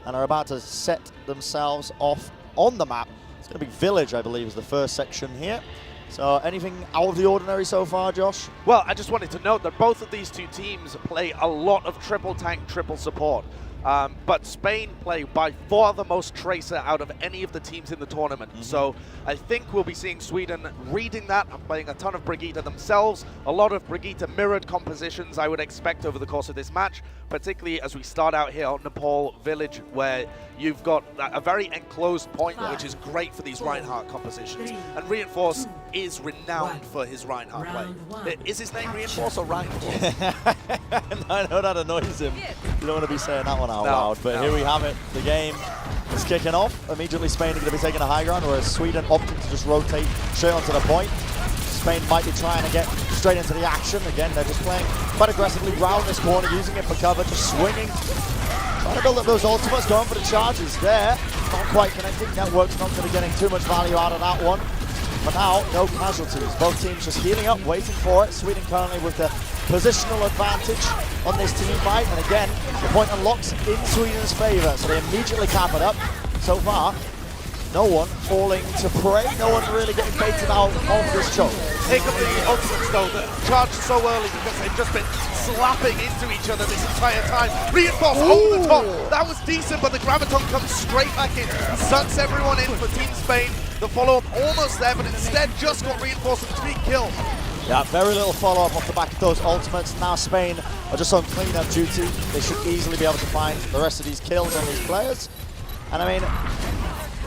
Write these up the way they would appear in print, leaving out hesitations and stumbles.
and are about to set themselves off on the map. It's going to be Village, I believe, is the first section here. So anything out of the ordinary so far, Josh? Well, I just wanted to note that both of these two teams play a lot of triple tank, triple support. But Spain play by far the most Tracer out of any of the teams in the tournament. So I think we'll be seeing Sweden reading that and playing a ton of Brigitte themselves. A lot of Brigitte mirrored compositions I would expect over the course of this match, particularly as we start out here on Nepal Village, where you've got a very enclosed point, which is great for these Reinhardt compositions. And Reinforce is renowned for his Reinhardt play. Is his name Reinforce or Reinforce? I know that annoys him. You don't want to be saying that one out loud, but here we have it. The game is kicking off. Immediately Spain are going to be taking a high ground, whereas Sweden opting to just rotate straight onto the point. Spain might be trying to get straight into the action. Again, they're just playing quite aggressively round this corner, using it for cover, just swinging. Trying to build up those ultimates, going for the charges there. Not quite connecting. Network's not going to be getting too much value out of that one. But now, no casualties. Both teams just healing up, waiting for it. Sweden currently with the positional advantage on this team fight. And again, the point unlocks in Sweden's favor. So they immediately cap it up. So far, no one falling to prey. No one really getting baited out of this choke. Here come the ultimates though, that charged so early because they've just been slapping into each other this entire time. Reinforce over the top. That was decent, but the Graviton comes straight back in. Sucks everyone in for Team Spain. The follow-up almost there, but instead just got Reinforce with 3 kills. Yeah, very little follow-up off the back of those ultimates. Now Spain are just on clean-up duty. They should easily be able to find the rest of these kills on these players. And I mean,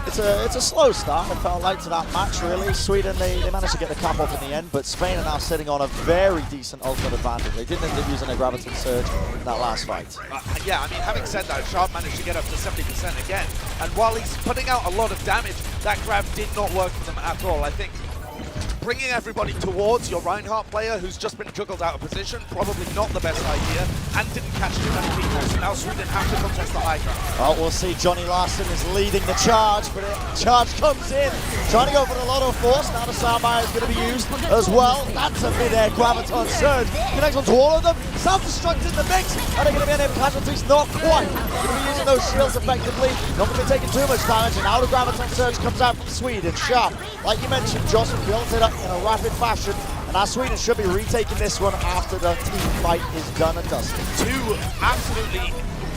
it's a slow start, it felt like, to that match, really. Sweden, they managed to get the cap off in the end, but Spain are now sitting on a very decent ultimate advantage. They didn't end up using a Graviton Surge in that last fight. Yeah, I mean, having said that, Sharp managed to get up to 70% again. And while he's putting out a lot of damage, that grab did not work for them at all. I think bringing everybody towards your Reinhardt player who's just been juggled out of position, probably not the best idea, and didn't catch too many people, so now Sweden have to contest the high ground. Well, we'll see. Johnny Larson is leading the charge, but the charge comes in. Trying to go for the Lotto Force. Now the Soundbite is going to be used as well. That's a mid-air Graviton Surge. Connects onto all of them. Self-destruct in the mix. Are there going to be any casualties? Not quite. Going to be using those shields effectively. Not going to be taking too much damage, and now the Graviton Surge comes out from Sweden. Sharp, like you mentioned, Josh, built it up in a rapid fashion, and now Sweden should be retaking this one after the team fight is done and dusted. 2 absolutely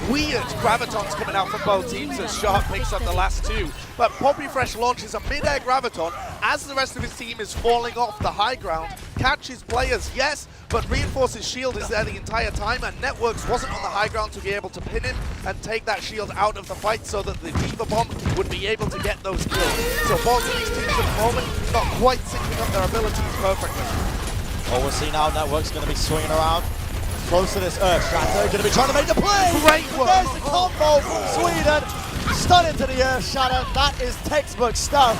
weird Gravitons coming out from both teams as Sharp picks up the last 2. But Poppy Fresh launches a mid-air Graviton as the rest of his team is falling off the high ground. Catches players, yes, but Reinforce's shield is there the entire time, and Networks wasn't on the high ground to be able to pin him and take that shield out of the fight so that the Diva Bomb would be able to get those kills. So both of these teams at the moment not quite syncing up their abilities perfectly. Oh, we'll see now. Network's going to be swinging around close to this Earth Shatter. Going to be trying to make the play. Great work. There's the combo from Sweden. Stun into the Earth Shatter. That is textbook stuff.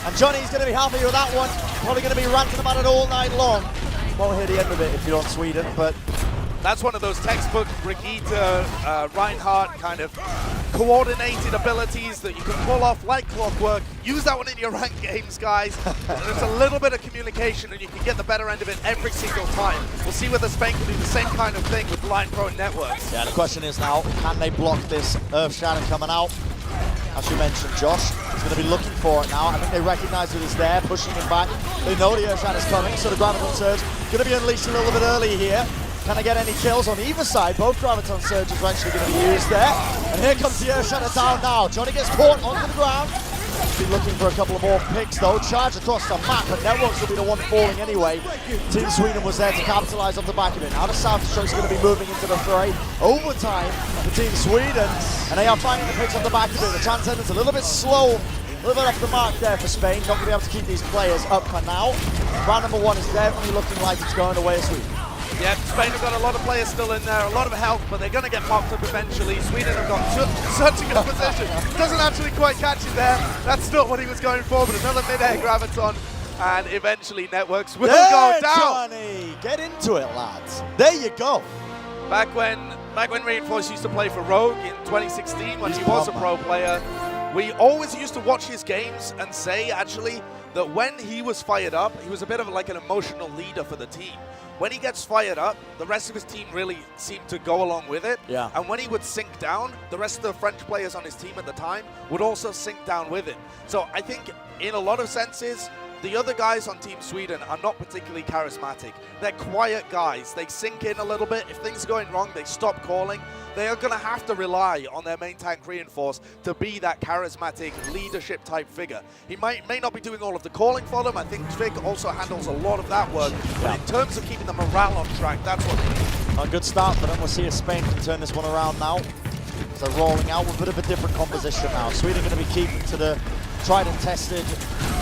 And Johnny's going to be happy with that one. Probably going to be ranting about it all night long. Won't hear the end of it if you're on Sweden, but that's one of those textbook Brigitte, Reinhardt kind of coordinated abilities that you can pull off like clockwork. Use that one in your ranked games, guys. There's a little bit of communication and you can get the better end of it every single time. We'll see whether Spain can do the same kind of thing with Line Pro and Networks. Yeah, the question is now, can they block this Earth Shatter coming out? As you mentioned, Josh is going to be looking for it now. I think they recognize that it's there, pushing him back. They know the Earth Shatter's coming, so the Graviton Surge going to be unleashed a little bit early here. Can I get any kills on either side? Both Graviton Surges are actually going to be used there. And here comes the Earth Shatter down now. Johnny gets caught onto the ground. Be looking for a couple of more picks though. Charge across the map, and Networks will be the one falling anyway. Team Sweden was there to capitalize off the back of it. Now the Self-Destruct's going to be moving into the fray. Overtime for Team Sweden, and they are finding the picks off the back of it. The Transcendent's a little bit slow, a little bit off the mark there for Spain. Not going to be able to keep these players up for now. Round number 1 is definitely looking like it's going away as Sweden. Yeah, Spain have got a lot of players still in there, a lot of health, but they're going to get mopped up eventually. Sweden have got such a good position. Doesn't actually quite catch it there. That's not what he was going for, but another mid-air Graviton, and eventually Networks will go down. Johnny, get into it, lads. There you go. Back when Reinforce used to play for Rogue in 2016, when he was a pro player, We always used to watch his games and say, actually, that when he was fired up, he was a bit of like an emotional leader for the team. When he gets fired up, the rest of his team really seemed to go along with it. Yeah. And when he would sink down, the rest of the French players on his team at the time would also sink down with it. So I think in a lot of senses, the other guys on Team Sweden are not particularly charismatic. They're quiet guys. They sink in a little bit. If things are going wrong, they stop calling. They are going to have to rely on their main tank Reinforce to be that charismatic leadership type figure. He may not be doing all of the calling for them. I think Vic also handles a lot of that work. But in terms of keeping the morale on track, that's what they need. A good start for them. We'll see if Spain can turn this one around now. So rolling out with a bit of a different composition now. Sweden going to be keeping to the tried and tested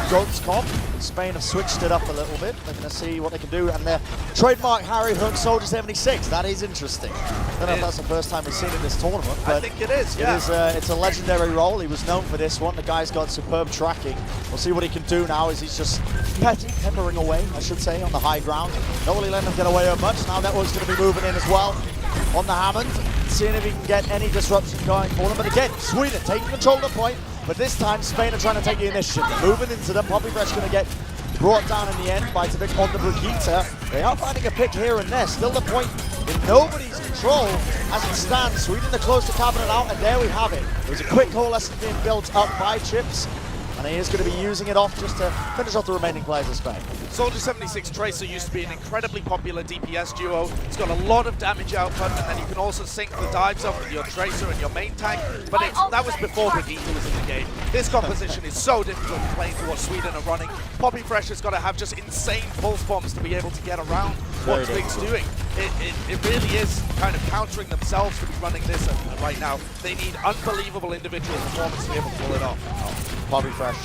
Goats comp. Spain have switched it up a little bit. They're going to see what they can do. And their trademark Harry Hook Soldier 76. That is interesting. I don't know if that's the first time we've seen it in this tournament. But I think it is, yeah. It's a legendary role. He was known for this one. The guy's got superb tracking. We'll see what he can do now as he's just peppering away, I should say, on the high ground. Not really letting him get away with much. Now Network's going to be moving in as well on the Hammond, seeing if he can get any disruption going for them. But again, Sweden taking control of the point. But this time, Spain are trying to take the initiative. They're moving into them. Poppy Fresh going to get brought down in the end by Tavik on the Brigitte. They are finding a pick here and there. Still the point in nobody's control as it stands. Sweden are close to cabinet out, and there we have it. There's a quick coalescence being built up by Chips, and he is going to be using it off just to finish off the remaining players of Spain. Soldier 76 Tracer used to be an incredibly popular DPS duo. It's got a lot of damage output, and then you can also sync the dives up with your Tracer and your main tank, but that was before Brigitte was in the game. This composition is so difficult playing to what Sweden are running. Poppy Fresh has got to have just insane pulse bombs to be able to get around what Twig's doing. It really is kind of countering themselves to be running this right now. They need unbelievable individual performance to be able to pull it off. Poppy Fresh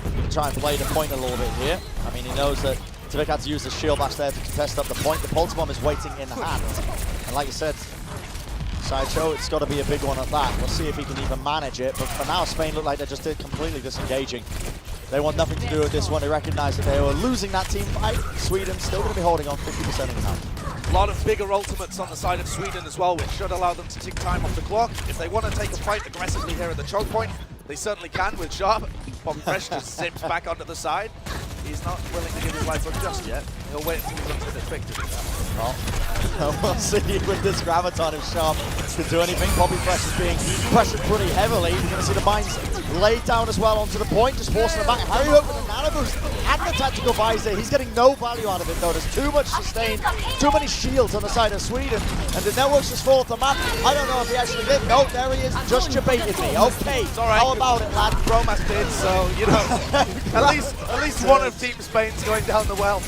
can try and play the point a little bit here. I mean, he knows that Tavik had to use the shield bash there to contest up the point. The pulse bomb is waiting in hand. And like you said, Sideshow, it's got to be a big one at that. We'll see if he can even manage it. But for now, Spain look like they're just completely disengaging. They want nothing to do with this one. They recognize that they were losing that team fight. Sweden still going to be holding on 50% of the time. A lot of bigger ultimates on the side of Sweden as well, which should allow them to tick time off the clock. If they want to take a fight aggressively here at the choke point, they certainly can with Sharp. Poppy Fresh just zips back onto the side. He's not willing to give his life up just yet. He'll wait until he runs a bit quick to do that. Well, we'll see with this Graviton if Sharp can do anything. Poppy Fresh is being pressured pretty heavily. You're going to see the mines laid down as well onto the point, just forcing them back. Harry Hook with a nano boost and the tactical visor. He's getting no value out of it though. There's too much sustain, too many shields on the side of Sweden, and the Networks just fall off the map. I don't know if he actually did. No, there he is. Just debated me. Okay, it's all right. How about it, lad? Bromas did, so you know, at least one of Team Spain's going down the well.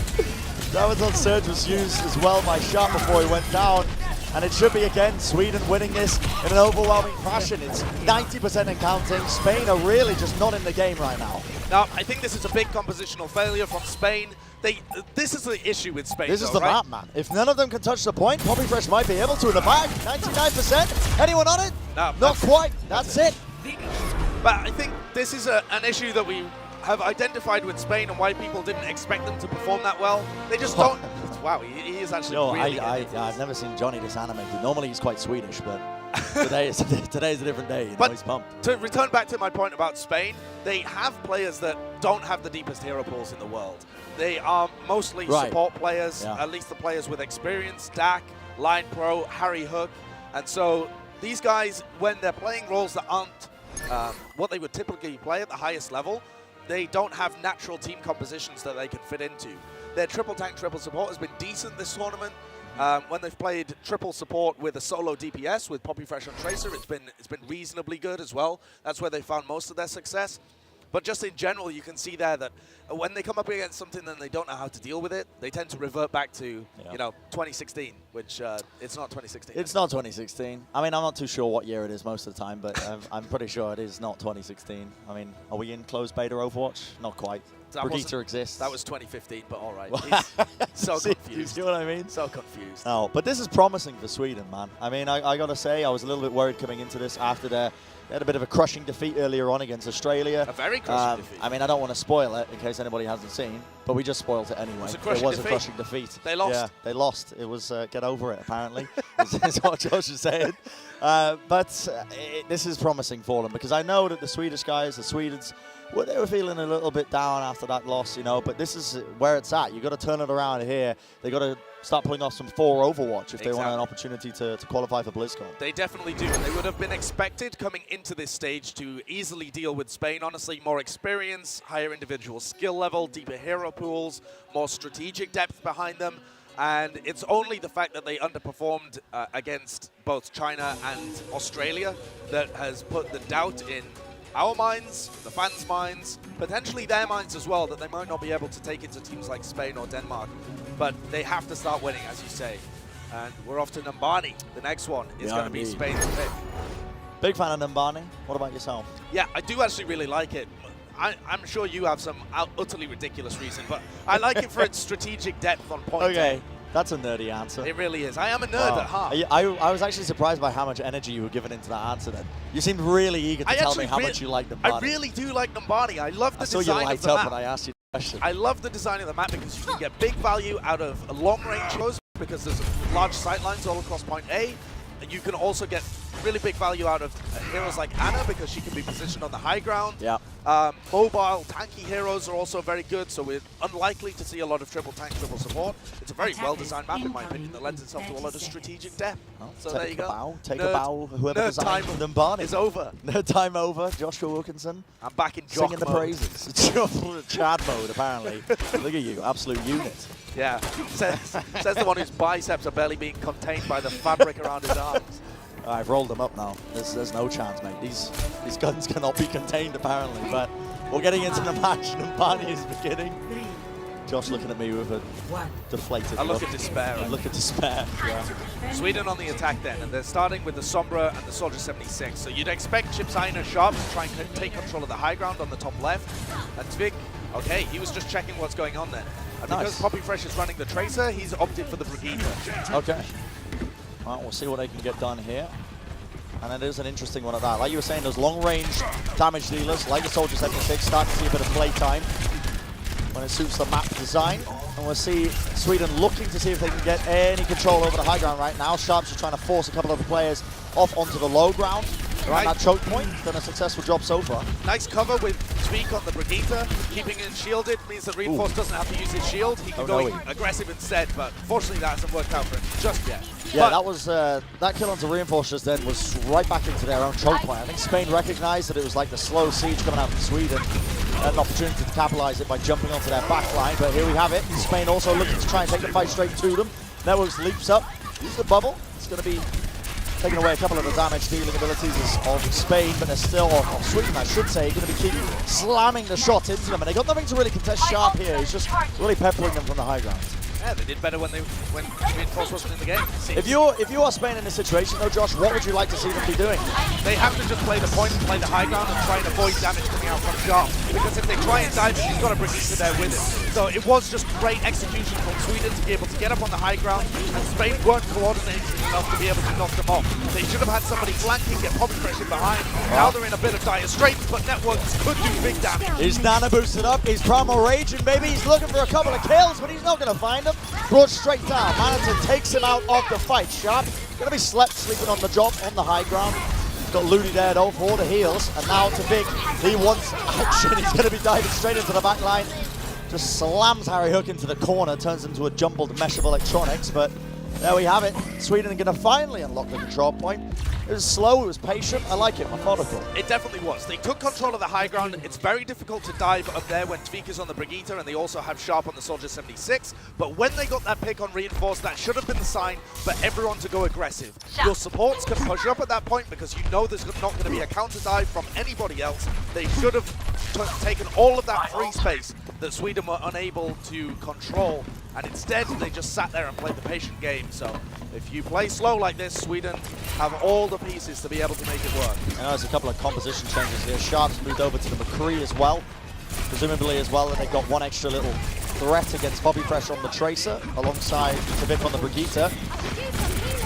That was on Surge was used as well by Sharp before he went down. And it should be, again, Sweden winning this in an overwhelming fashion. It's 90% and counting. Spain are really just not in the game right now. Now, I think this is a big compositional failure from Spain. This is the issue with Spain, This is the map, man. If none of them can touch the point, Poppy Fresh might be able to in the bag. 99%. Anyone on it? No, not quite. That's it. But I think this is an issue that we have identified with Spain and why people didn't expect them to perform that well. They just don't. Wow, he is actually really I've never seen Johnny this animated. Normally he's quite Swedish, but today is a different day. You know, he's pumped. To return back to my point about Spain, they have players that don't have the deepest hero pools in the world. They are mostly support players, at least the players with experience, Dak, Line Pro, Harry Hook. And so these guys, when they're playing roles that aren't what they would typically play at the highest level, they don't have natural team compositions that they can fit into. Their triple tank, triple support has been decent this tournament. When they've played triple support with a solo DPS with Poppy Fresh on Tracer, it's been reasonably good as well. That's where they found most of their success. But just in general, you can see there that when they come up against something and they don't know how to deal with it, they tend to revert back to, 2016, which it's not 2016. It's not 2016. I mean, I'm not too sure what year it is most of the time, but I'm pretty sure it is not 2016. I mean, are we in closed beta Overwatch? Not quite. Brigitte exists. That was 2015, but all right. So confused. You see what I mean? So confused. No, but this is promising for Sweden, man. I mean, I got to say, I was a little bit worried coming into this after they had a bit of a crushing defeat earlier on against Australia. A very crushing defeat. I mean, I don't want to spoil it in case anybody hasn't seen, but we just spoiled it anyway. It was a crushing defeat. They lost. Yeah, they lost. It was get over it, apparently, is what Josh is saying. This is promising for them because I know that the Swedish guys, the Swedes, well, they were feeling a little bit down after that loss, you know, but this is where it's at. You've got to turn it around here. They've got to start pulling off some 4 Overwatch if they want an opportunity to qualify for BlizzCon. They definitely do. They would have been expected coming into this stage to easily deal with Spain. Honestly, more experience, higher individual skill level, deeper hero pools, more strategic depth behind them. And it's only the fact that they underperformed against both China and Australia that has put the doubt in our minds, the fans' minds, potentially their minds as well, that they might not be able to take it to teams like Spain or Denmark. But they have to start winning, as you say. And we're off to Numbani. The next one is going to be Spain's pick. Big fan of Numbani. What about yourself? Yeah, I do actually really like it. I'm sure you have some utterly ridiculous reason, but I like it for its strategic depth on point. Okay. That's a nerdy answer. It really is. I am a nerd at heart. I was actually surprised by how much energy you were giving into that answer then. You seemed really eager to tell me how much you like Numbani. I really do like Numbani. I love the design of the map. I saw you light up when I asked you the question. I love the design of the map because you can get big value out of long-range heroes because there's large sight lines all across point A. And you can also get really big value out of heroes like Ana because she can be positioned on the high ground. Yeah. Mobile, tanky heroes are also very good, so we're unlikely to see a lot of triple tank, triple support. It's a very well-designed map, in my opinion, that lends itself to a lot of strategic depth. Well, so there you go. Take a bow. Whoever designed Numbani is over. Nerd time over. Joshua Wilkinson. I'm back in jock singing the praises. Chad mode, apparently. Look at you, absolute unit. Yeah, says the one whose biceps are barely being contained by the fabric around his arms. I've rolled them up now. There's no chance, mate. These guns cannot be contained, apparently. But we're getting into the match. Numbani is beginning. Josh looking at me with a deflated look. Look of despair. A look of despair, yeah. Sweden on the attack then, and they're starting with the Sombra and the Soldier 76. So you'd expect Chipsine and Sharp to try and take control of the high ground on the top left. And Tvik, okay, he was just checking what's going on there. And because Poppy Fresh is running the Tracer, he's opted for the Brigitte. Okay. Well, we'll see what they can get done here. And it is an interesting one at that. Like you were saying, those long-range damage dealers, like the Soldier 76, start to see a bit of play time when it suits the map design. And we'll see Sweden looking to see if they can get any control over the high ground right now. Sharp's just trying to force a couple of the players off onto the low ground. Around that choke point, done a successful job so far. Nice cover with Tweak on the Brigitte. Keeping it shielded means that Reinforce doesn't have to use his shield. He can go aggressive instead, but fortunately that hasn't worked out for him just yet. Yeah, that was that kill onto Reinforcers then was right back into their own choke point. I think Spain recognized that it was like the slow siege coming out from Sweden. Had an opportunity to capitalize it by jumping onto their back line, but here we have it. Spain also looking to try and take the fight straight to them. Networks leaps up, uses the bubble. It's going to be taking away a couple of the damage dealing abilities of Spain, but they're still, of Sweden I should say, going to be keep slamming the shot into them. And they got nothing to really contest Sharp here. He's just really peppering them from the high ground. Yeah, they did better when Reinforce wasn't in the game. If you are Spain in this situation though, Josh, what would you like to see them be doing? They have to just play the point and play the high ground and try and avoid damage coming out from Sharp. Because if they try and dive it, he's got a Brigitte there with it. So it was just great execution from Sweden to be able to get up on the high ground, and Spain weren't coordinating enough to be able to knock them off. They should have had somebody flanking, get Poppy Fresh in behind. Now they're in a bit of dire straits, but Networks could do big damage. He's Nana boosted up, he's Primal Raging, baby. He's looking for a couple of kills, but he's not going to find them. Brought straight down. Manaton takes him out of the fight. Sharp going to be sleeping on the job on the high ground. He's got Looney there though for the heals, and now to Big. He wants action. He's going to be diving straight into the back line. Just slams Harry Hook into the corner, turns into a jumbled mesh of electronics, but there we have it. Sweden are going to finally unlock the control point. It was slow, it was patient. I like it, methodical. It definitely was. They took control of the high ground. It's very difficult to dive up there when Tweak is on the Brigitte, and they also have Sharp on the Soldier 76. But when they got that pick on Reinforce, that should have been the sign for everyone to go aggressive. Your supports can push up at that point because you know there's not going to be a counter dive from anybody else. They should have taken all of that free space that Sweden were unable to control, and instead they just sat there and played the patient game. So if you play slow like this, Sweden have all the pieces to be able to make it work. I know there's a couple of composition changes here. Sharp's moved over to the McCree as well, presumably as well, and they've got one extra little threat against Poppy Fresh on the Tracer alongside Tvik on the Brigitte.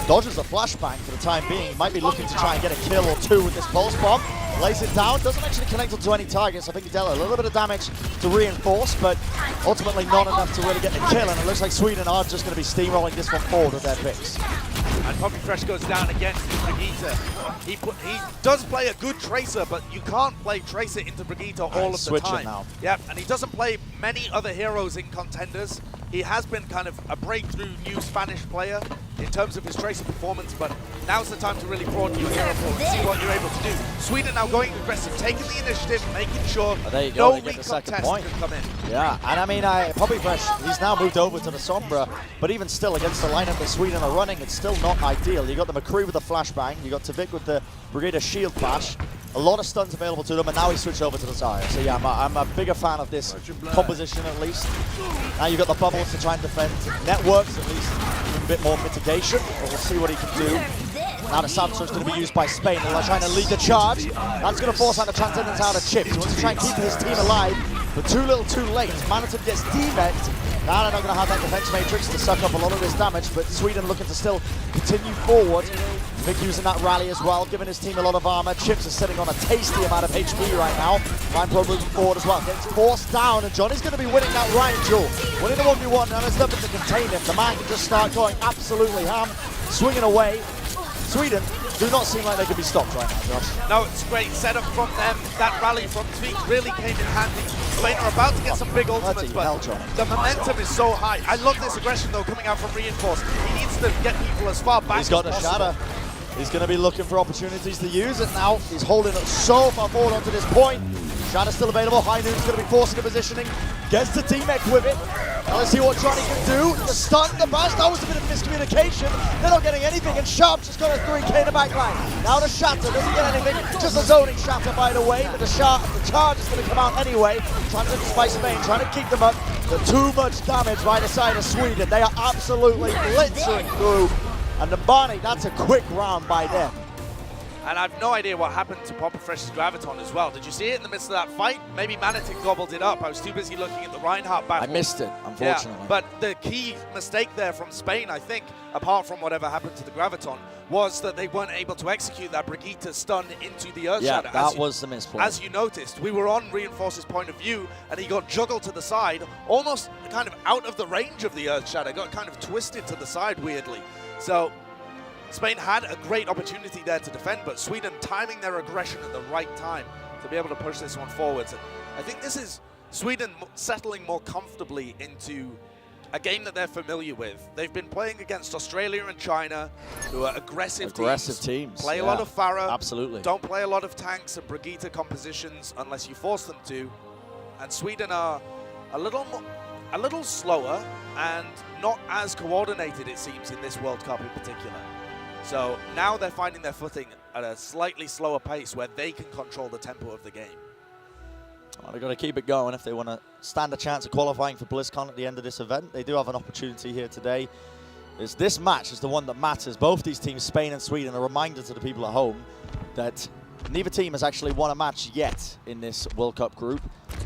Dodges the flashbang for the time being. He might be looking to try and get a kill or two with this pulse bomb. Lays it down, doesn't actually connect onto any targets. I think he dealt a little bit of damage to Reinforce, but ultimately not enough to really get the kill. And it looks like Sweden are just going to be steamrolling this one forward with their picks. And Poppy Fresh goes down against Brigitte. He does play a good Tracer, but you can't play Tracer into Brigitte all of the time. Now. Yep, and he doesn't play many other heroes in Contenders. He has been kind of a breakthrough new Spanish player in terms of his Tracer performance, but now's the time to really broaden your hero pool and see what you're able to do. Sweden now going aggressive, taking the initiative, making sure no recontest can come in. Yeah, and I mean, Poppy Fresh, he's now moved over to the Sombra, but even still against the lineup that Sweden are running, it's still not ideal. You got the McCree with the flashbang, you got Tvik with the Brigitte shield bash, a lot of stuns available to them, and now he switched over to the Zarya. So yeah, I'm a bigger fan of this composition at least. Now you've got the bubbles to try and defend networks, at least with a bit more mitigation, but we'll see what he can do. Now the Sancho is going to be used by Spain, and they're trying to lead the charge. That's going to force out the Transcendence out of Chips. He wants to try and keep his team alive, but too little too late. Manative gets demeched. Now they're not going to have that defense matrix to suck up a lot of this damage, but Sweden looking to still continue forward. Vic using that rally as well, giving his team a lot of armor. Chips is sitting on a tasty amount of HP right now. Ryan Pro moving forward as well, gets forced down, and Johnny's going to be winning that Ryan duel. Winning the 1v1, and there's nothing to contain him. The man can just start going absolutely ham, swinging away. Sweden do not seem like they can be stopped right now, Josh. No, it's a great setup from them. That rally from Tvik really came in handy. Spain are about to get some big ultimates, but the momentum is so high. I love this aggression, though, coming out from Reinforce. He needs to get people as far back as possible. He's got a shatter. He's going to be looking for opportunities to use it now. He's holding it so far forward onto this point. Shatter still available. High Noon's going to be forcing the positioning. Gets the T-Mech with it. Now let's see what Johnny can do. The stun, the bash, that was a bit of miscommunication. They're not getting anything, and Sharp just got a 3K in the backline. Now the Shatter doesn't get anything. Just a zoning Shatter, by the way. But the charge is going to come out anyway. Transcendence by Spain, trying to keep them up. The too much damage by the side of Sweden. They are absolutely blitzering through. And the Barney, that's a quick round by them. And I've no idea what happened to Poppy Fresh's Graviton as well. Did you see it in the midst of that fight? Maybe Manatic gobbled it up. I was too busy looking at the Reinhardt battle. I missed it, unfortunately. Yeah, but the key mistake there from Spain, I think, apart from whatever happened to the Graviton, was that they weren't able to execute that Brigitte stun into the Earthshatter. Yeah, that was the misplay. As you noticed, we were on Reinforce's point of view, and he got juggled to the side, almost kind of out of the range of the Earthshatter, got kind of twisted to the side weirdly. So Spain had a great opportunity there to defend, but Sweden timing their aggression at the right time to be able to push this one forwards. And I think this is Sweden settling more comfortably into a game that they're familiar with. They've been playing against Australia and China, who are aggressive teams. Play a lot of Pharah. Absolutely. Don't play a lot of tanks and Brigitte compositions unless you force them to. And Sweden are a little slower and not as coordinated, it seems, in this World Cup in particular. So now they're finding their footing at a slightly slower pace where they can control the tempo of the game. Well, they've got to keep it going if they want to stand a chance of qualifying for BlizzCon at the end of this event. They do have an opportunity here today. This match is the one that matters. Both these teams, Spain and Sweden, a reminder to the people at home that neither team has actually won a match yet in this World Cup group.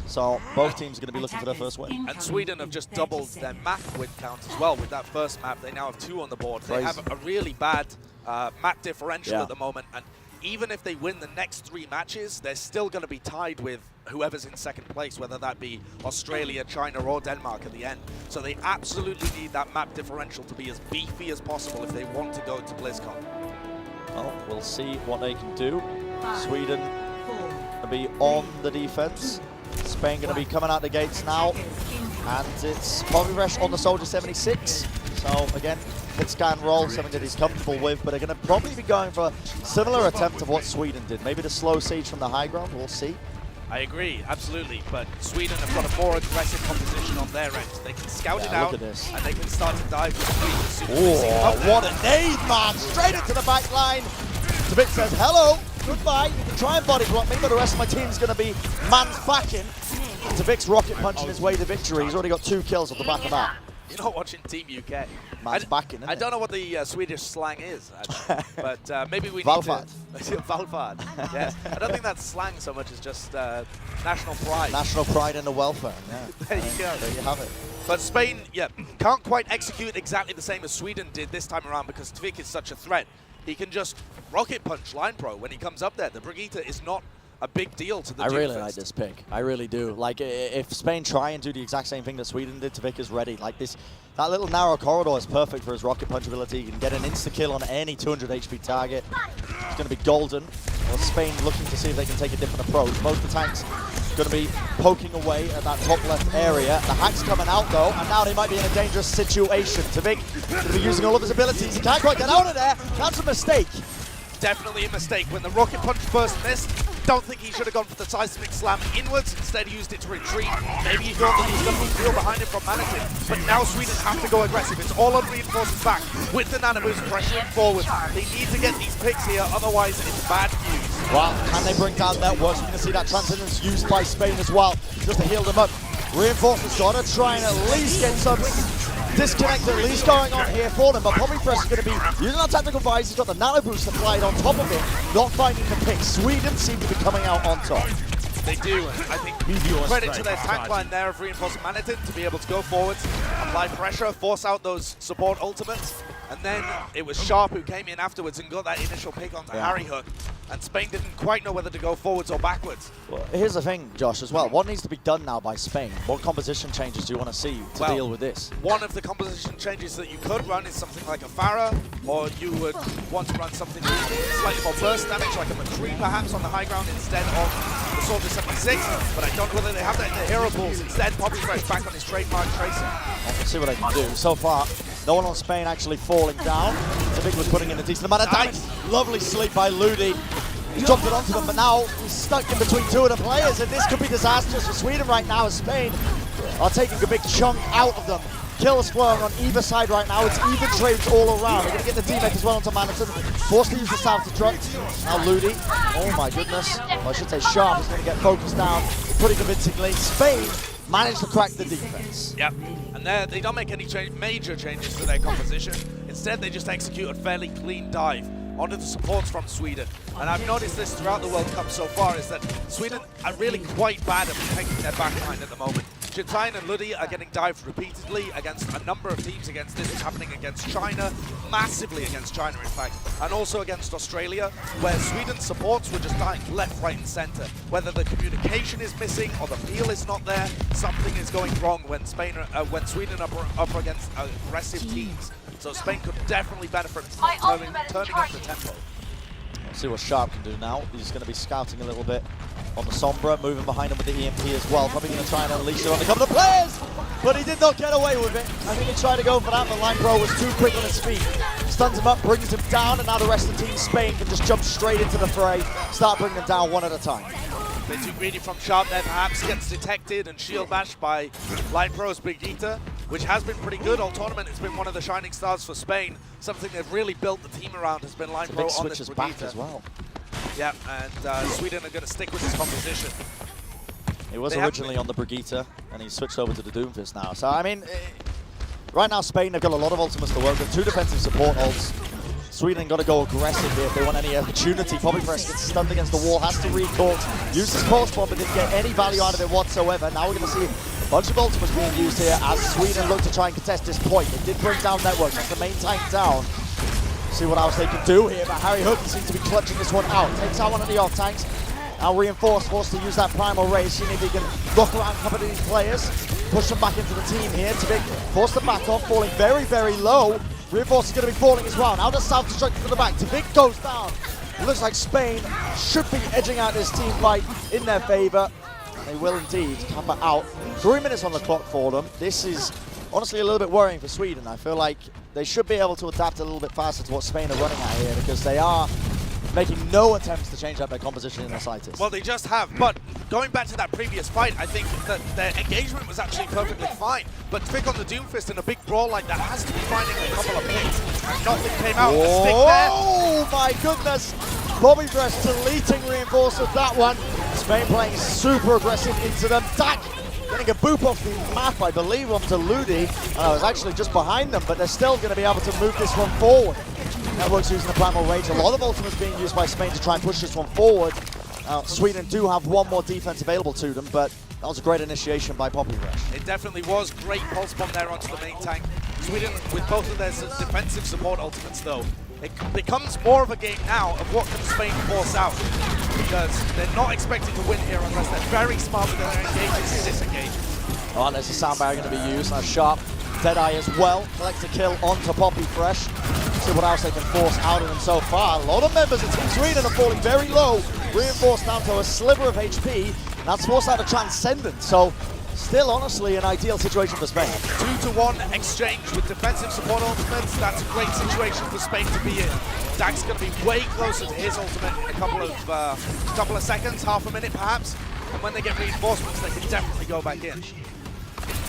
So both teams are going to be looking for their first win. And Sweden have just doubled their map win count as well with that first map. They now have 2 on the board. They have a really bad map differential at the moment. And even if they win the next 3 matches, they're still going to be tied with whoever's in second place, whether that be Australia, China, or Denmark at the end. So they absolutely need that map differential to be as beefy as possible if they want to go to BlizzCon. Well, we'll see what they can do. Sweden going to be on the defense. Spain going to be coming out the gates now. And it's Poppy Fresh on the Soldier 76. So again, hit scan roll, something that he's comfortable with, but they're going to probably be going for a similar attempt of what Sweden did. Maybe the slow siege from the high ground, we'll see. I agree, absolutely, but Sweden have got a more aggressive composition on their end. They can scout it out, and they can start to dive with the tweet. Oh, what a nade, man! Straight into the back line. Tvik says, hello, goodbye. You can try and body block me, but the rest of my team's going to be man's backing. Tvik's rocket punching his way to victory. He's already got 2 kills off the back of that. You're not watching Team UK. Man's backing, I don't know what the Swedish slang is, actually, but maybe we need Valfart. to... Valfart, yes. I don't think that's slang so much as just national pride. National pride and the welfare, yeah. There you go. There you have it. But Spain, can't quite execute exactly the same as Sweden did this time around because Tvik is such a threat. He can just rocket punch Line Pro when he comes up there. The Brigitte is not a big deal to the I really Doomfist. like this pick. I really do. Like, if Spain try and do the exact same thing that Sweden did, Tvik is ready. Like this, that little narrow corridor is perfect for his rocket punch ability. He can get an insta-kill on any 200 HP target. It's going to be golden. Well, Spain looking to see if they can take a different approach. Both the tanks going to be poking away at that top left area. The hack's coming out though, and now they might be in a dangerous situation. Tvik going to be using all of his abilities. He can't quite get out of there. That's a mistake. Definitely a mistake. When the rocket punch first missed, don't think he should have gone for the seismic slam inwards. Instead, he used it to retreat. Maybe he thought that he was going to be real behind him from Manitin. But now Sweden have to go aggressive. It's all on reinforcements back with the nano boost pressuring forward. They need to get these picks here, otherwise it's bad news. Well, can they bring down networks? We're going to see that transcendence used by Spain as well, just to heal them up. Reinforcements got to try and at least get some disconnect at least going on here for them, but Poppy Fresh is going to be using our tactical device. He's got the nano boost applied on top of it, not finding the pick. Sweden seem to be coming out on top. They do, and I think credit to their tank line there of reinforcing Manitin to be able to go forwards, apply pressure, force out those support ultimates, and then it was Sharp who came in afterwards and got that initial pick onto Harry Hook, and Spain didn't quite know whether to go forwards or backwards. Well, here's the thing, Josh, as well. What needs to be done now by Spain? What composition changes do you want to see to deal with this? One of the composition changes that you could run is something like a Pharah, or you would want to run something slightly more burst damage, like a McCree perhaps on the high ground instead of the Soldier 76, but I don't know whether they have that in the hero pools. Instead, Poppy Fresh back on his trademark tracing. Let's see what they can do. So far, no one on Spain actually falling down. Tvik was putting in a decent amount of damage. Lovely sleep by Ludi. He's jumped it onto them, but now he's stuck in between two of the players, and this could be disastrous for Sweden right now as Spain are taking a big chunk out of them. Kills flowing on either side right now. It's even trades all around. They're going to get the D-Mech as well onto Manitin. Forced to use the South Destruct. Now Ludi. Oh my goodness. Well, I should say Sharp is going to get focused down pretty convincingly. Spain managed to crack the defense. Yep. And they don't make any major changes to their composition. Instead, they just execute a fairly clean dive onto the supports from Sweden. And I've noticed this throughout the World Cup so far, is that Sweden are really quite bad at protecting their backline at the moment. Shintain and Ludi are getting dived repeatedly against a number of teams. Against this is happening against China, massively against China in fact, and also against Australia, where Sweden's supports were just dying left, right and center. Whether the communication is missing or the feel is not there, something is going wrong when Sweden are up against aggressive teams. So Spain could definitely benefit from turning up the tempo. Let's see what Sharp can do now. He's going to be scouting a little bit on the Sombra, moving behind him with the EMP as well. Probably going to try and unleash it on a couple of players, but he did not get away with it. I think he tried to go for that, but Line Pro was too quick on his feet. Stuns him up, brings him down, and now the rest of the team, Spain, can just jump straight into the fray, start bringing them down one at a time. A bit too greedy from Sharp there, perhaps gets detected and shield bashed by Line Pro's Brigitte, which has been pretty good all tournament. It's been one of the shining stars for Spain. Something they've really built the team around has been Line Pro on this Brigitte. Back as well. Yeah, and Sweden are going to stick with this composition. He was originally on the Brigitte, and he switched over to the Doomfist now. So, I mean, right now Spain, they've got a lot of ultimates to work with. 2 defensive support ults. Sweden got to go aggressive here if they want any opportunity. Poppy Fresh gets stunned against the wall, has to recall, uses Pulse Bomb, but didn't get any value out of it whatsoever. Now we're going to see a bunch of ultimates being used here as Sweden look to try and contest this point. They did bring down Network, that's the main tank down. See what else they can do here, but Harry Hook seems to be clutching this one out. Takes out one of the off tanks. Now Reinforced, forced to use that Primal Ray, seeing if he can look around a couple of these players, push them back into the team here. Tvik forced to back off, falling very, very low. Reinforced is going to be falling as well. Now the South Destruct to the back. Tvik goes down. It looks like Spain should be edging out this team fight in their favor. They will indeed come out. 3 minutes on the clock for them. This is honestly a little bit worrying for Sweden. I feel like they should be able to adapt a little bit faster to what Spain are running at here, because they are making no attempts to change up their composition in the slightest. Well, they just have, but going back to that previous fight, I think that their engagement was actually perfectly fine. But Tvik on the Doomfist in a big brawl like that has to be finding a couple of picks, and nothing came out. Oh my goodness! Poppy Fresh deleting Reinforced with that one. Spain playing super aggressive into them. Dak getting a boop off the map, I believe, onto Ludi. I was actually just behind them, but they're still going to be able to move this one forward. Networks using the Primal Rage. A lot of ultimates being used by Spain to try and push this one forward. Sweden do have one more defense available to them, but that was a great initiation by Poppy Fresh. It definitely was. Great pulse bomb there onto the main tank. Sweden, with both of their defensive support ultimates though, it becomes more of a game now of what can Spain force out. because they're not expecting to win here unless they're very smart with their engages and disengages. Oh, and there's a sound barrier going to be used. Now Sharp, Deadeye as well, collects a kill onto Poppy Fresh. See what else they can force out of them so far. A lot of members of Team Sweden are falling very low, reinforced down to a sliver of HP, and that's forced out a Transcendent. So still, honestly, an ideal situation for Spain. 2-to-1 exchange with defensive support ultimates. That's a great situation for Spain to be in. Dak's going to be way closer to his ultimate in a couple of seconds, half a minute perhaps. And when they get reinforcements, they can definitely go back in.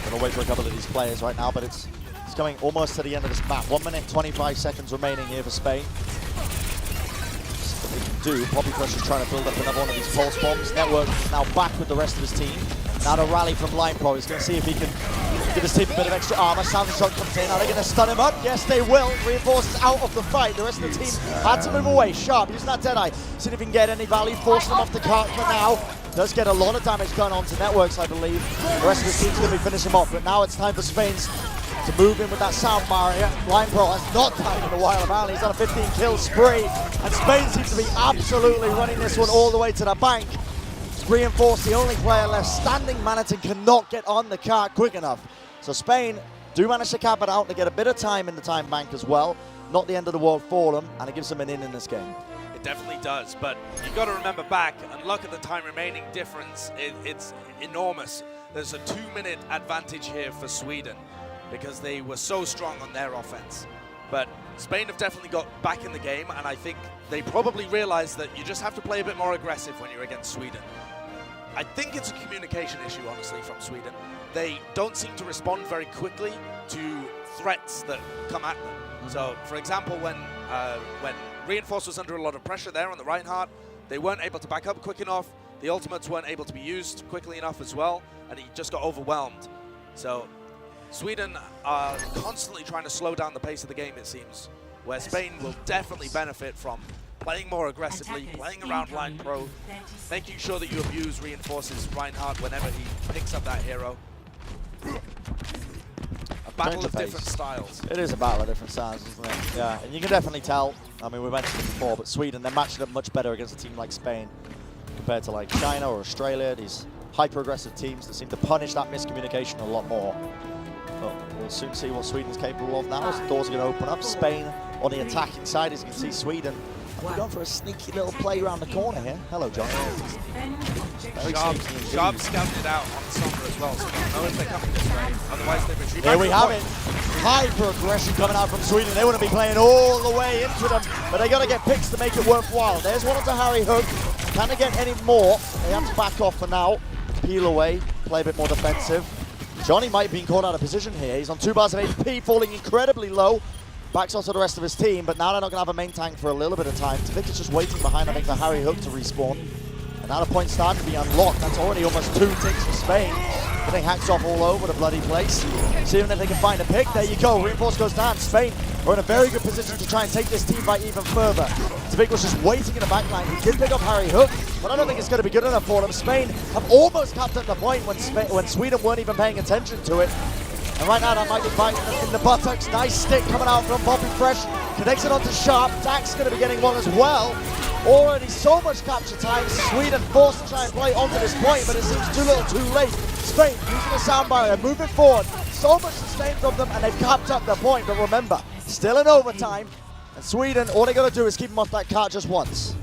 Gonna wait for a couple of these players right now, but it's coming almost to the end of this map. 1 minute, 25 seconds remaining here for Spain. What they can do, Poppy Fresh is trying to build up another one of these pulse bombs. Network now back with the rest of his team. Now to rally from Line Pro. He's going to see if he can give his team a bit of extra armor. Sounding Shot comes in. Are they going to stun him up? Yes, they will. Reinforces out of the fight. The rest of the team had to move away. Sharp using that Deadeye. See if he can get any value. Forcing him off the cart for now. Does get a lot of damage done onto Networks, I believe. The rest of his team's going to be finishing him off. But now it's time for Spain's to move in with that sound barrier. Line Pro has not died in a while, apparently. He's on a 15-kill spree. And Spain seems to be absolutely running this one all the way to the bank. Reinforced, the only player left standing. Manitin cannot get on the cart quick enough. So Spain do manage to cap it out. They get a bit of time in the time bank as well. Not the end of the world for them, and it gives them an in this game. It definitely does, but you've got to remember back and look at the time remaining difference. It's enormous. There's a 2-minute advantage here for Sweden because they were so strong on their offense. But Spain have definitely got back in the game, and I think they probably realized that you just have to play a bit more aggressive when you're against Sweden. I think it's a communication issue, honestly, from Sweden. They don't seem to respond very quickly to threats that come at them. So, for example, when Reinforce was under a lot of pressure there on the Reinhardt, they weren't able to back up quick enough. The ultimates weren't able to be used quickly enough as well, and he just got overwhelmed. So Sweden are constantly trying to slow down the pace of the game, it seems, where Spain will definitely benefit from playing more aggressively, playing around Line Pro, making sure that you abuse Reinforce's Reinhardt whenever he picks up that hero. A battle of different styles. It is a battle of different styles, isn't it? Yeah, and you can definitely tell, I mean, we mentioned it before, but Sweden, they're matching up much better against a team like Spain compared to like China or Australia, these hyper-aggressive teams that seem to punish that miscommunication a lot more. But we'll soon see what Sweden's capable of now as the doors are going to open up. Spain on the attacking side, as you can see, Sweden. We're going for a sneaky little play around the corner here. Hello, John. Sharp scouted it out on the Sombra as well, so I don't know if they're coming this way. Otherwise, they retreat. Here we have it. Hyper-aggression coming out from Sweden. They want to be playing all the way into them, but they got to get picks to make it worthwhile. There's one onto Harry Hook. Can they get any more? They have to back off for now. Peel away, play a bit more defensive. Johnny might have been caught out of position here. He's on 2 bars of HP, falling incredibly low. Backs off to the rest of his team, but now they're not going to have a main tank for a little bit of time. Victor's just waiting behind, I think, for Harry Hook to respawn. And now the point's starting to be unlocked. That's already almost 2 ticks for Spain. Getting hacks off all over the bloody place. Seeing if they can find a pick. There you go. Reinforce goes down. Spain are in a very good position to try and take this team fight even further. Vic was just waiting in the back line. He did pick up Harry Hook, but I don't think it's going to be good enough for them. Spain have almost capped at the point when Sweden weren't even paying attention to it. And right now that might be biting in the buttocks. Nice stick coming out from Poppy Fresh. Connects it onto Sharp. Dak's going to be getting one as well. Already so much capture time. Sweden forced to try and play onto this point, but it seems too little too late. Spain using the sound barrier, moving forward. So much sustained from them, and they've capped up the point. But remember, still in overtime. And Sweden, all they got to do is keep him off that cart just once.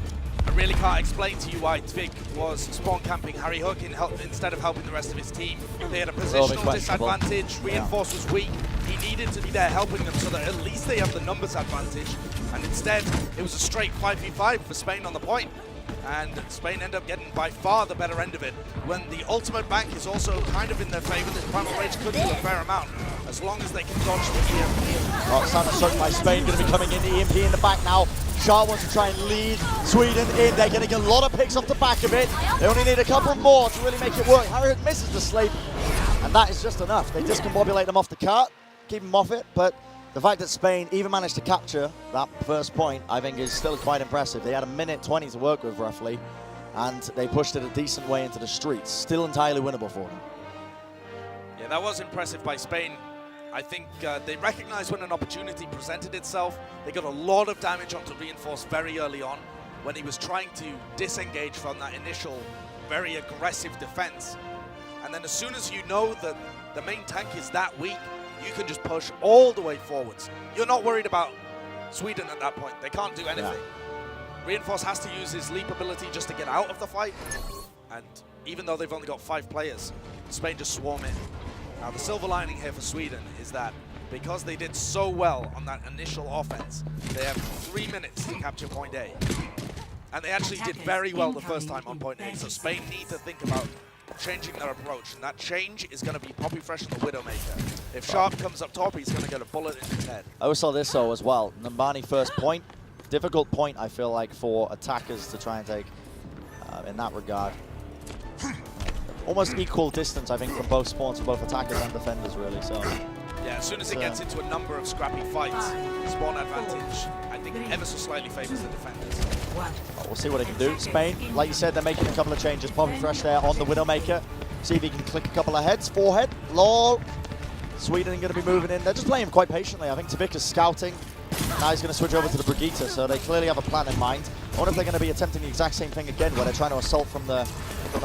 I really can't explain to you why Tvig was spawn camping Harry Hook instead of helping the rest of his team. They had a positional disadvantage, Reinforce was weak, he needed to be there helping them so that at least they have the numbers advantage, and instead it was a straight 5v5 for Spain on the point. And Spain end up getting by far the better end of it. When the ultimate bank is also kind of in their favor, this Primal Rage could do a fair amount, as long as they can dodge the EMP. Oh, Santa soaked by Spain, going to be coming in, the EMP in the back now. Shah wants to try and lead Sweden in. They're getting a lot of picks off the back of it. They only need a couple more to really make it work. Harry Hook misses the sleep, and that is just enough. They discombobulate them off the cart, keep them off it, but the fact that Spain even managed to capture that first point, I think, is still quite impressive. They had 1:20 to work with, roughly, and they pushed it a decent way into the streets. Still entirely winnable for them. Yeah, that was impressive by Spain. I think they recognized when an opportunity presented itself. They got a lot of damage onto Reinforce very early on, when he was trying to disengage from that initial very aggressive defense. And then as soon as you know that the main tank is that weak, you can just push all the way forwards. You're not worried about Sweden at that point. They can't do anything. Yeah. Reinforce has to use his leap ability just to get out of the fight. And even though they've only got 5 players, Spain just swarm in. Now the silver lining here for Sweden is that because they did so well on that initial offense, they have 3 minutes to capture point A. And they actually did very well the first time on point A, so Spain need to think about changing their approach, and that change is going to be Poppy Fresh and the Widowmaker. If Sharp comes up top, he's going to get a bullet in his head. I always saw this though as well. Nambani first point, difficult point I feel like for attackers to try and take in that regard. Almost equal distance I think from both spawns, for both attackers and defenders really. So yeah, as soon as it gets into a number of scrappy fights, spawn advantage I think ever so slightly favors the defenders. We'll see what he can do. Spain, like you said, they're making a couple of changes. Poppy Fresh there on the Widowmaker. See if he can click a couple of heads. Forehead. Lol. Sweden going to be moving in. They're just playing quite patiently. I think Tvik is scouting. Now he's going to switch over to the Brigitte, so they clearly have a plan in mind. I wonder if they're going to be attempting the exact same thing again, where they're trying to assault from the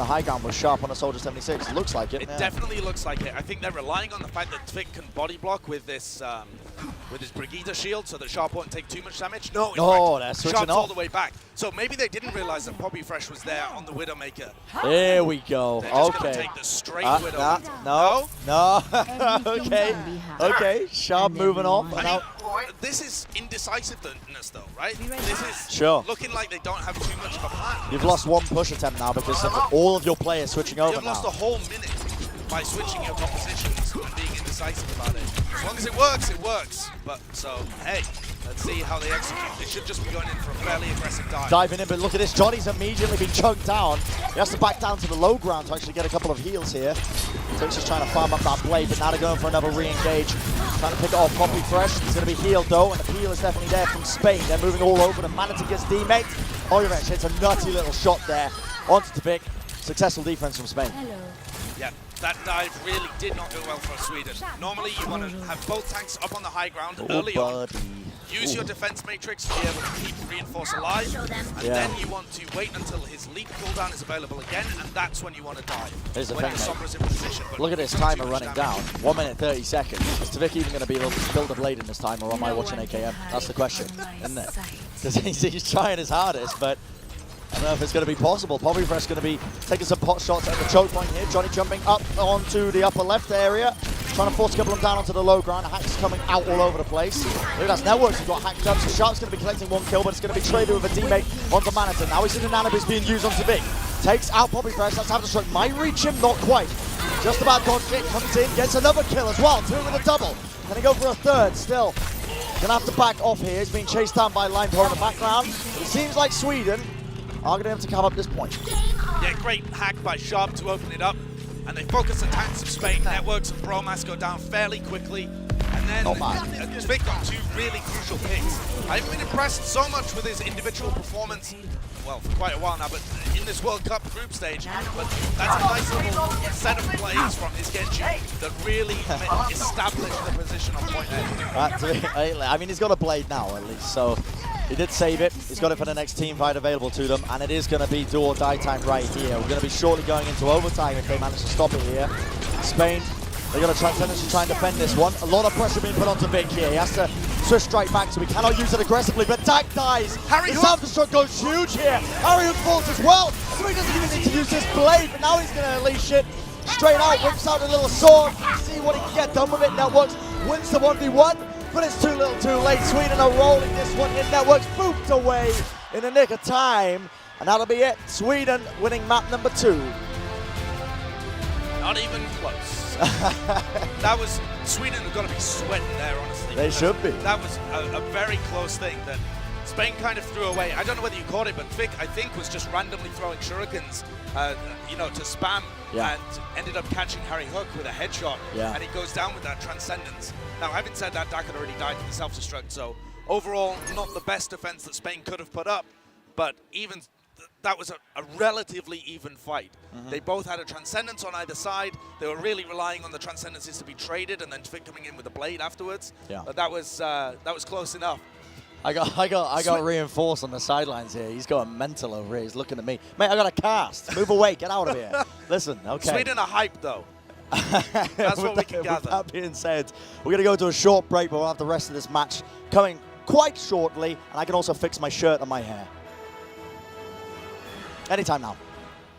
high ground with Sharp on a Soldier 76. Looks like it. It definitely looks like it. I think they're relying on the fact that Tvik can body block with this with his Brigitte shield, so that Sharp won't take too much damage. No, they're switching Sharp's off all the way back. So maybe they didn't realize that Poppy Fresh was there on the Widowmaker. There we go. They're just okay. Gonna take the straight Widow. No. Okay. Sharp moving off. I mean, this is indecisiveness though, right? This is looking like they don't have too much of a plan. You've lost 1 push attempt now because of all of your players switching over. You've lost a whole minute by switching your compositions and being indecisive about it. As long as it works, it works. But so, hey, let's see how they execute. They should just be going in for a fairly aggressive dive. Diving in, but look at this. Johnny's immediately been chunked down. He has to back down to the low ground to actually get a couple of heals here. Twix is trying to farm up that blade, but now they're going for another re-engage. Trying to pick it off Poppy Fresh. He's going to be healed though, and the peel is definitely there from Spain. They're moving all over. The Manatee gets D-mate. Overwatch hits a nutty little shot there onto Tvik. Successful defense from Spain. Yeah, that dive really did not go well for Sweden. Normally you want to have both tanks up on the high ground early on. Use your defense matrix to be able to keep Reinforce alive, and then you want to wait until his leap cooldown is available again, and that's when you want to dive. Here's the when thing, Sombra's in position. look at this timer running down. 1 minute 30 seconds. Is Tvik even going to be able to build a blade in this time, or am I watching AKM? That's the question, isn't it? Because he's trying his hardest, but I don't know if it's going to be possible. Poppy Fresh going to be taking some pot shots at the choke point here. Johnny jumping up onto the upper left area, trying to force a couple of them down onto the low ground. Hacks coming out all over the place. Look at that, Networks have got hacked up, so Sharp's going to be collecting 1 kill, but it's going to be traded with a teammate onto Manatee. Now we see the Nanobis being used on Tvik. Takes out Poppy Fresh, that's having to stroke. Might reach him, not quite. Just about dodged it, comes in, gets another kill as well. 2 with a double. Can he go for a third? Still. Gonna have to back off here. He's being chased down by Limepro in the background. It seems like Sweden are going to have to come up this point. Yeah, great hack by Sharp to open it up. And they focus the tanks of Spain. Networks and Bromas go down fairly quickly. And then Tvik got 2 really crucial picks. I've been impressed so much with his individual performance, well, for quite a while now, but in this World Cup group stage. But that's a nice little set of plays from his Genji that really established the position on point A. I mean, he's got a blade now, at least, so he did save it. He's got it for the next team fight available to them, and it is going to be do or die time right here. We're going to be shortly going into overtime if they manage to stop it here. Spain, they're going to try and defend this one. A lot of pressure being put onto Vic here. He has to switch straight back, so we cannot use it aggressively, but Dak dies. The self-destruct goes huge here. Harry Hook falls as well, so he doesn't even need to use his blade, but now he's going to unleash it straight out, whips out a little sword, see what he can get done with it. Networks wins the 1v1. But it's too little too late. Sweden are rolling this one in. Networks booped away in the nick of time. And that'll be it. Sweden winning map number 2. Not even close. That was, Sweden have got to be sweating there, honestly. They should be. That was a very close thing that Spain kind of threw away. I don't know whether you caught it, but Vic, I think, was just randomly throwing shurikens, to spam, and ended up catching Harry Hook with a headshot, and he goes down with that transcendence. Now, having said that, Dak had already died to the self-destruct, so overall, not the best defense that Spain could have put up, but even that was a relatively even fight. They both had a transcendence on either side. They were really relying on the transcendences to be traded, and then Vic coming in with a blade afterwards. But that was close enough. I got reinforced on the sidelines here. He's going mental over here. He's looking at me. Mate, I got a cast. Move away. Get out of here. Listen, okay. Sweden are hyped, though. That's what we can gather. With that being said, we're going to go to a short break, but we'll have the rest of this match coming quite shortly. And I can also fix my shirt and my hair. Anytime now.